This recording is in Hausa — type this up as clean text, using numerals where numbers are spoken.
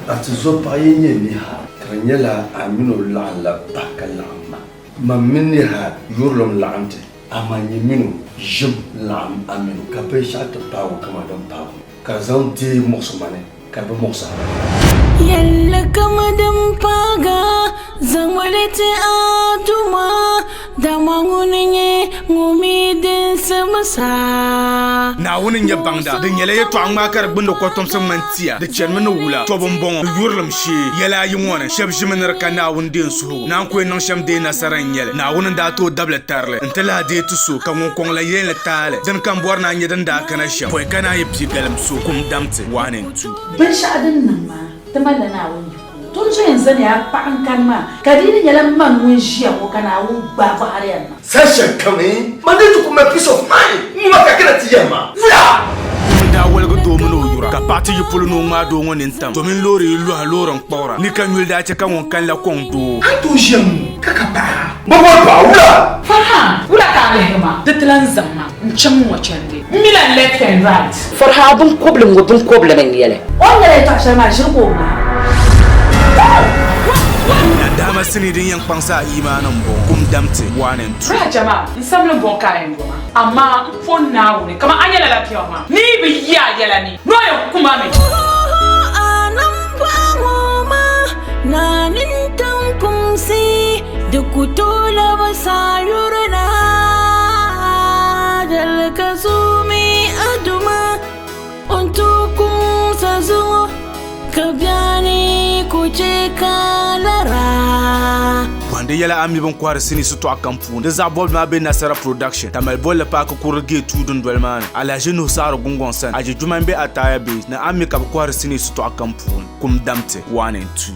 atizopa yenye ni ha kanyela amino la baka lama mamini ha yurlum laante amanye mino jib lam amino kabe shata pawo kama dan pawo kazan ti muksumane kabe muksa yalla kama dan paga zamwalete atuma damangunye ngumidin samasa na wunin ya bangda din yala ya to an makar bunda kwatom san mantiya da cenmin wula to bonbon yurlum shi yala yin wona shab jimin kana wundin su na ko nan sham de nasaran yala na wunin da to double tarle intala de tusu kan won kon la yela tale jan kan bor na nyadan da kana sham ko kana yi bi galam su kum damte wanen tu bin sha'adin nan ma tamalla na wuni tun so yanzu ne ya fa'an kan ma kadini yalan man mun shiya ko kana wu ba ba har yanzu sashen kame mande to kuma peace of mind mu maka kana tiyama fula da walgo do mun yura ka pati yi pulu no ma do ngonin tam to min lori lu ha loron kpora ni kan yul da ce kan won kan la kon do an to jem kaka ba baba ba wula farha wula ka le ma datlan zammancin wacan ne milan left and right farha bun problem en yele on yele ta shama shirko ma na dama sini din yan kpansa imanan bo kum damte wanen tu ra jama nsamle bon kayen goma amma fon na wuni kama anyala la piyama ni bi ya yala ni no yo kuma me anam pangoma nanin tankumsi dukutola basayurna dalkazumi aduma untukum sazu kabyani kuje kalara wanda yala ami ban kwara sini su to akan fu da zabol ma be nasara production tamal bolle pa ka kurge tudun dolman ala jinu sar gungon san aje juman be ataya be na ami ka kwara sini su to akan fu kum damte 1 and 2